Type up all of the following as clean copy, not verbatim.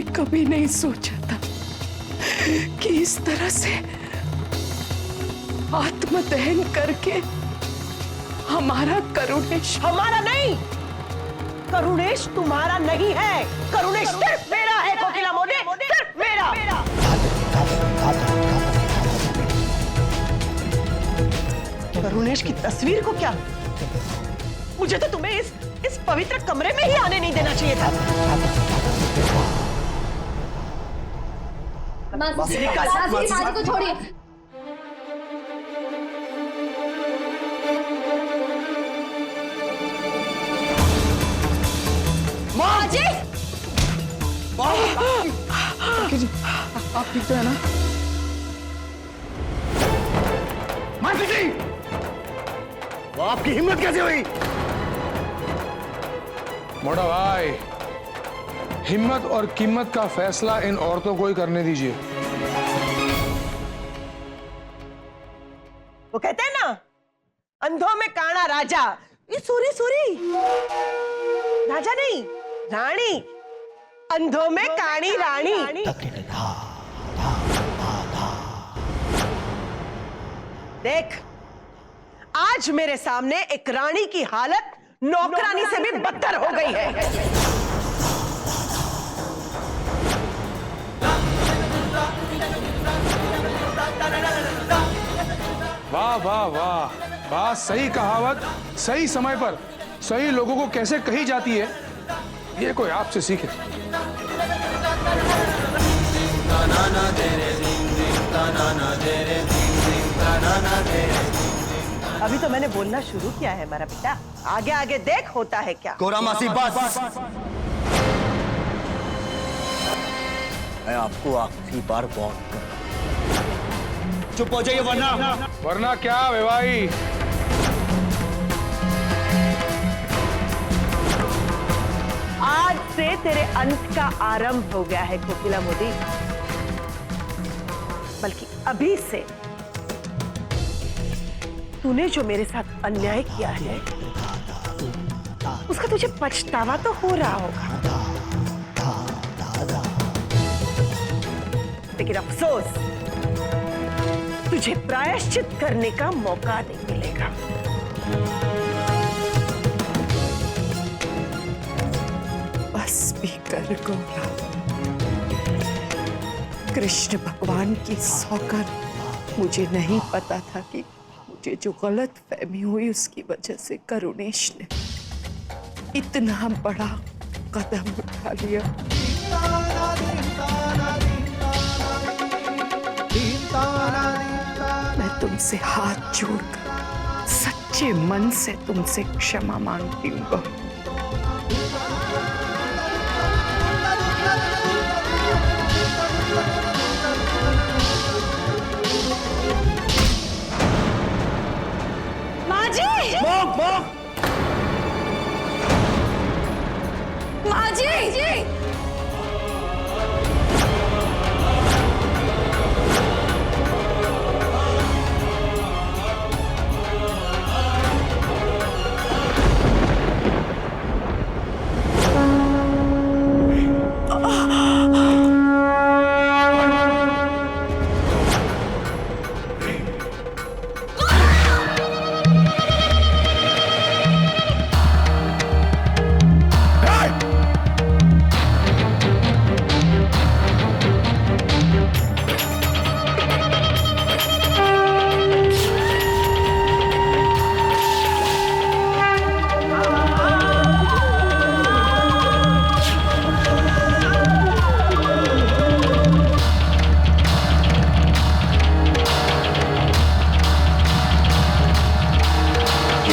मैंने कभी नहीं सोचा था कि इस तरह से आत्मदहन करके हमारा करुणेश, हमारा नहीं, करुणेश तुम्हारा नहीं है, करुणेश सिर्फ मेरा है कोकिला मोदी, सिर्फ मेरा। करुणेश की तस्वीर को क्या, मुझे तो तुम्हें इस पवित्र कमरे में ही आने नहीं देना चाहिए था। मासी को छोड़िए। जी आप ठीक तो है ना? मासी जी, वो आपकी हिम्मत कैसे हुई? मोटा भाई, हिम्मत और कीमत का फैसला इन औरतों को ही करने दीजिए। वो कहते हैं ना, अंधों में काना राजा। ये सूरी राजा नहीं, रानी। अंधों में कानी रानी। देख, आज मेरे सामने एक रानी की हालत नौकरानी से भी बदतर हो गई है। वाह वाह वाह वाह, सही कहावत सही समय पर सही लोगों को कैसे कही जाती है, ये कोई आपसे सीखे। अभी तो मैंने बोलना शुरू किया है मेरा बेटा, आगे आगे देख होता है क्या। कोरा मासी बस, मैं आपको आखिरी बार वार्न कर रहा हूं, चुप हो जाइए वरना क्या वे भाई। आज से तेरे अंत का आरंभ हो गया है कोकिला मोदी, बल्कि अभी से तूने जो मेरे साथ अन्याय किया है उसका तुझे पछतावा तो हो रहा होगा, लेकिन अफसोस तुझे प्रायश्चित करने का मौका नहीं मिलेगा। बस भी कर गौरा, कृष्ण भगवान की सौगंध, मुझे नहीं पता था कि मुझे जो गलत फहमी हुई उसकी वजह से करुणेश ने इतना बड़ा कदम उठा लिया। मैं तुमसे हाथ जोड़कर सच्चे मन से तुमसे क्षमा मांगती हूँ।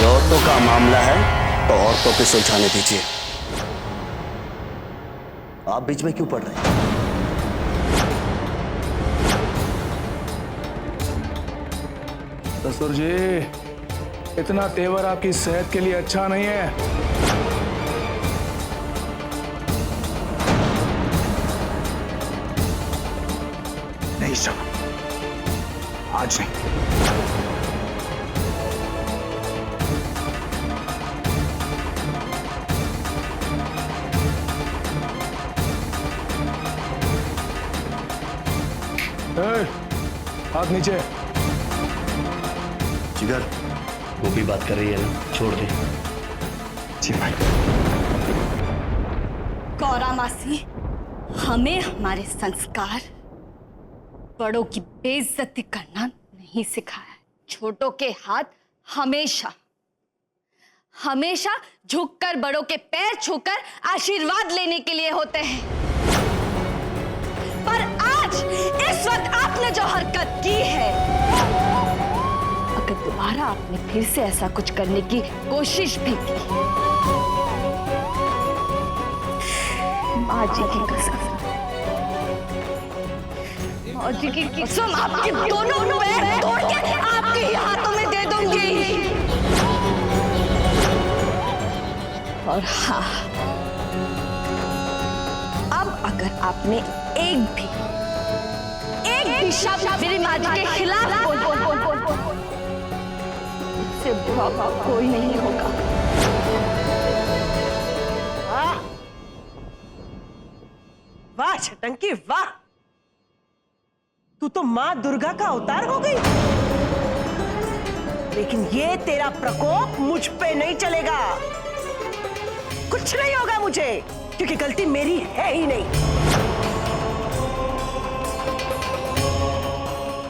औरतों का मामला है तो औरतों को सुलझाने दीजिए, आप बीच में क्यों पड़ रहे हैं? ससुर जी, इतना तेवर आपकी सेहत के लिए अच्छा नहीं है। नहीं श्रवण, आज नहीं। हाथ नीचे। जिगर, वो भी बात कर रही है ना, छोड़ दे। जी भाई। गौरा मासी, हमें हमारे संस्कार बड़ों की बेइज्जती करना नहीं सिखाया। छोटों के हाथ हमेशा हमेशा झुककर बड़ों के पैर छूकर आशीर्वाद लेने के लिए होते हैं। पर आज इस वक्त आपने जो हरकत की है, अगर दोबारा आपने फिर से ऐसा कुछ करने की कोशिश भी की, माँ जी की कसम, माँ जी की कसम, आपके दोनों पैर तोड़ के आपके ही हाथों में दे दूंगी। और हाँ, अब अगर आपने एक भी शब्द मेरी माँ जी के खिलाफ इससे बुरा कोई नहीं होगा। वाह छटंकी वाह, तू तो माँ दुर्गा का अवतार हो गई। लेकिन ये तेरा प्रकोप मुझ पे नहीं चलेगा। कुछ नहीं होगा मुझे, क्योंकि गलती मेरी है ही नहीं।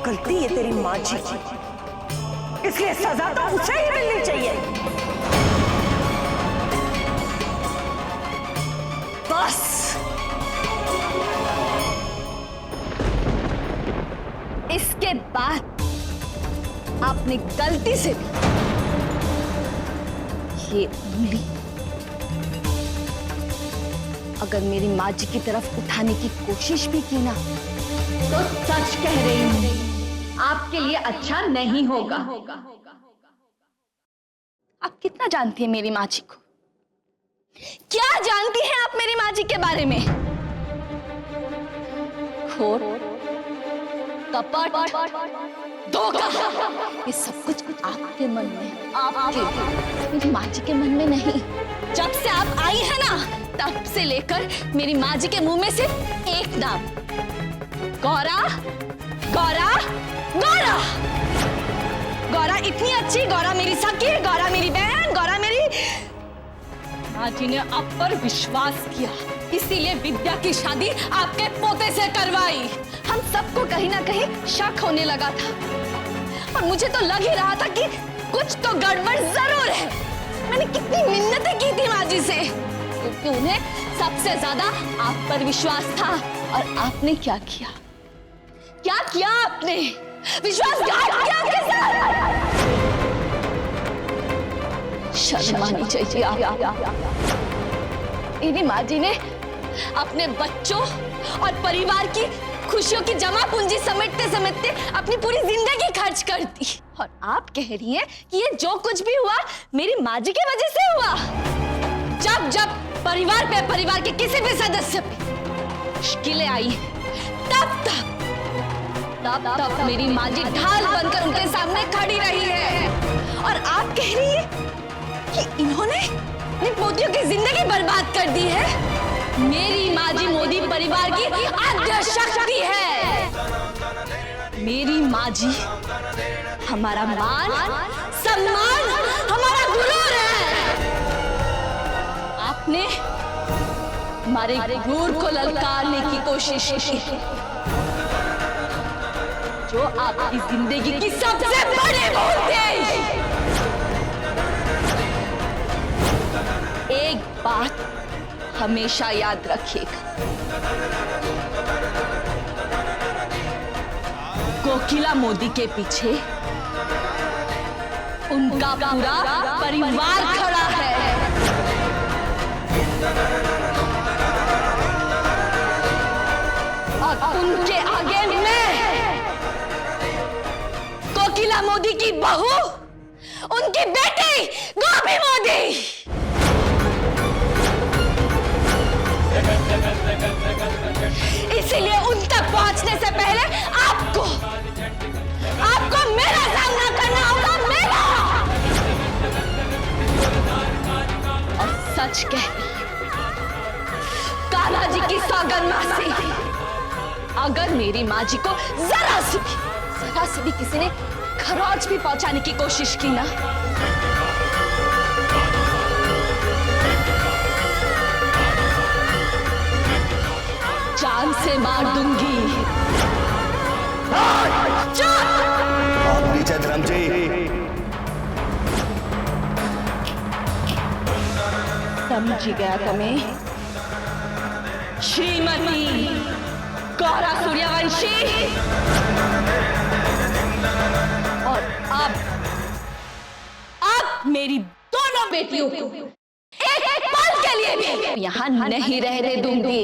गलती ये तेरी माँ जी की, इसलिए सजा तो उसे ही मिलनी चाहिए। बस इसके बाद आपने गलती से भी ये उंगली अगर मेरी माँ जी की तरफ उठाने की कोशिश भी की ना, तो सच कह रही हूं, आपके लिए अच्छा नहीं होगा। आप कितना जानती हैं मेरी माँ जी को? क्या जानती हैं आप मेरी माँ जी के बारे में? खोट, कपट, धोखा, ये सब कुछ आपके मन में है, आपके, मेरी माँ जी के मन में नहीं। जब से आप आई है ना, तब से लेकर मेरी माँ जी के मुंह में सिर्फ एक नाम, गौरा, गौरा, गौरा। गौरा इतनी अच्छी, गौरा मेरी सखी, गौरा मेरी बहन, गौरा मेरी। माँ जी ने आप पर विश्वास किया, इसीलिए विद्या की शादी आपके पोते से करवाई। हम सबको कहीं ना कहीं शक होने लगा था, और मुझे तो लग ही रहा था कि कुछ तो गड़बड़ जरूर है। मैंने कितनी मिन्नतें की थी माँ जी से, क्योंकि उन्हें सबसे ज्यादा आप पर विश्वास था। और आपने क्या किया? क्या किया आपने? विश्वासघात किया आपके साथ। शर्म आनी चाहिए आप। मेरी माँ जी ने अपने बच्चों और परिवार की खुशियों की जमा पूंजी समेटते समेटते अपनी पूरी जिंदगी खर्च कर दी, और आप कह रही हैं कि ये जो कुछ भी हुआ मेरी माँ जी की वजह से हुआ। जब जब परिवार पे, परिवार के किसी भी सदस्य पे मुश्किलें आई, तब मेरी माँ जी ढाल बनकर उनके सामने खड़ी रही है। और आप कह रही है कि इन्होंने अपनी पोतियों की जिंदगी बर्बाद कर दी है। मेरी माँ जी मोदी परिवार की आद्य शक्ति है। मेरी माँ जी हमारा मान, सम्मान, हमारा गुरूर है। आपने हमारे गुरूर को ललकारने की कोशिश की, जो आपकी जिंदगी की सबसे बड़ी भूल थी। एक बात हमेशा याद रखिएगा, कोकिला मोदी के पीछे उनका पूरा परिवार खड़ा है। और उनके आगे मैं, कोकिला मोदी की बहू, उनकी बेटी गोपी मोदी। इसीलिए उन तक पहुंचने से पहले आपको मेरा सामना करना होगा, मेरा। और सच कह, कान्हा जी की सौगंध मासी, अगर मेरी माँ जी को जरा सी भी किसी ने खरोच भी पहुंचाने की कोशिश की ना, जान से मार दूंगी। आप नीचे धर्म जी। समझ गया तुम्हें, श्रीमती गौरा सूर्यवंशी। और अब मेरी दोनों बेटियों को एक पल के लिए भी यहाँ नहीं रहने दूंगी,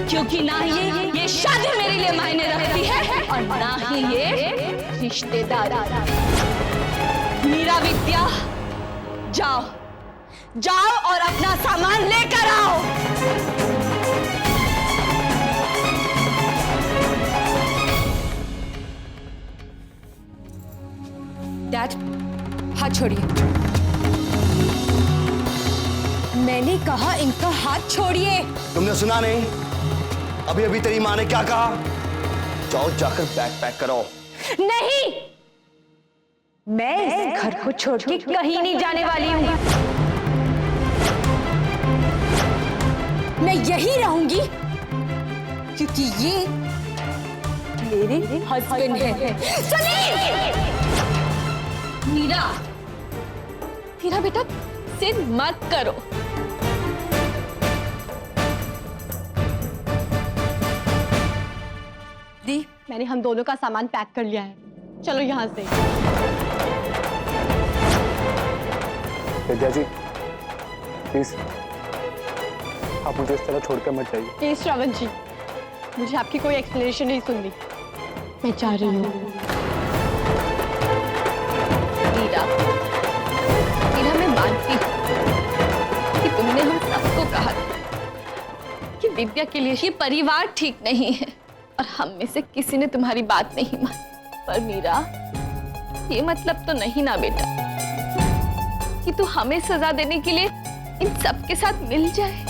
क्योंकि ना ये शादी मेरे लिए मायने रखती है और ना ही ये रिश्तेदार। मीरा विद्या, जाओ और अपना सामान लेकर आओ। डैड, हाथ छोड़िए। मैंने कहा इनका हाथ छोड़िए। तुमने सुना नहीं? अभी अभी तेरी माँ ने क्या कहा? जाओ जाकर बैग पैक करो। नहीं, मैं इस घर को छोड़ के कहीं नहीं जाने वाली हूँ। मैं यहीं रहूंगी क्योंकि ये मेरे हस्बैंड हैं। सलीम! मीरा बेटा, सिर मत करो। दी, मैंने हम दोनों का सामान पैक कर लिया है, चलो यहाँ से। विद्या जी, प्लीज आप मुझे इस तरह छोड़कर मत जाइए। प्लीज श्रवण जी, मुझे आपकी कोई एक्सप्लेनेशन नहीं सुननी, मैं चाह रही हूँ। मीरा, मैं मानती हूँ कि तुमने हम सबको कहा कि विद्या के लिए ये परिवार ठीक नहीं है और हम में से किसी ने तुम्हारी बात नहीं मानी। पर मीरा, ये मतलब तो नहीं ना बेटा कि तू हमें सजा देने के लिए इन सब के साथ मिल जाए।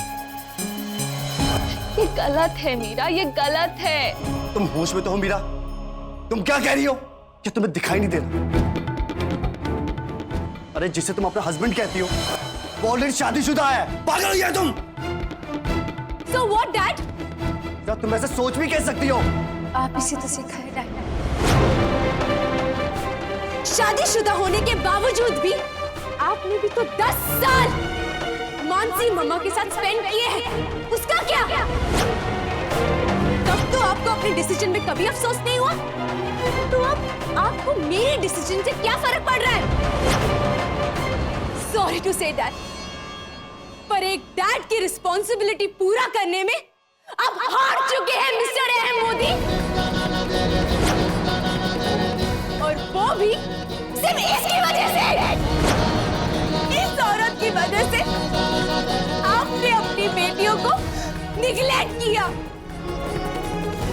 ये गलत है मीरा, ये गलत है। तुम होश में तो हो मीरा? तुम क्या कह रही हो? क्या तुम्हें दिखाई नहीं दे रहा? अरे जिसे तुम अपना हस्बैंड कहती हो वो ऑलरेडी शादीशुदा है। पागल हो गया तुम? So what, Dad? क्या तुम ऐसे सोच भी कह सकती हो? आप इसे तो सिखाए डैड। शादीशुदा होने के बावजूद भी आपने भी तो 10 साल मानसी मम्मा के साथ स्पेंड किए हैं। उसका क्या? तब तो आपको अपने डिसीजन में कभी अफसोस नहीं हुआ? तो अब आपको मेरे डिसीजन से क्या फर्क पड़ रहा है? सॉरी टू से डैड, पर एक डैड की रिस्पॉन्सिबिलिटी पूरा करने में आप हार चुके हैं मिस्टर एम मोदी। और वो भी सिर्फ इसकी वजह से, इस औरत की वजह से आपने अपनी बेटियों को निगलेक्ट किया।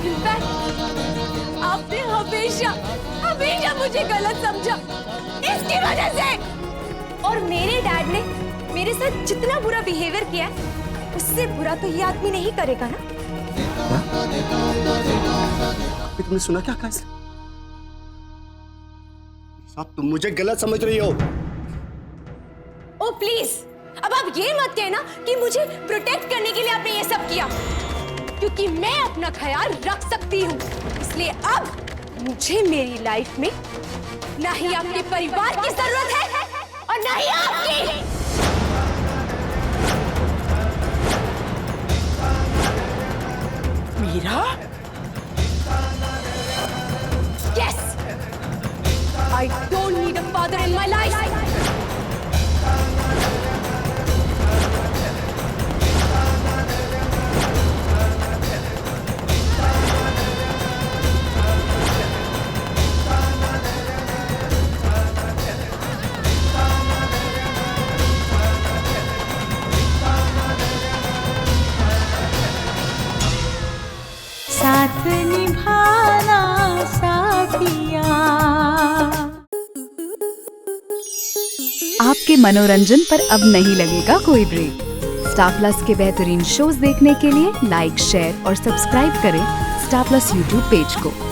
इनफैक्ट आपने हमेशा मुझे गलत समझा इसकी वजह से। और मेरे डैड ने मेरे साथ जितना बुरा बिहेवियर किया है उससे बुरा तो ये आदमी नहीं करेगा ना। तुमने सुना क्या कहा? साहब तुम मुझे गलत समझ रही हो। ओ प्लीज, अब आप ये मत कहना कि मुझे प्रोटेक्ट करने के लिए आपने ये सब किया, क्योंकि मैं अपना ख्याल रख सकती हूँ। इसलिए अब मुझे मेरी लाइफ में ना ही आपके परिवार की जरूरत है और ना ही आपकी। Meera? Yes, I don't need a father in my life. साथ निभाना साथिया। आपके मनोरंजन पर अब नहीं लगेगा कोई ब्रेक। स्टार प्लस के बेहतरीन शोज देखने के लिए लाइक, शेयर और सब्सक्राइब करें स्टार प्लस यूट्यूब पेज को।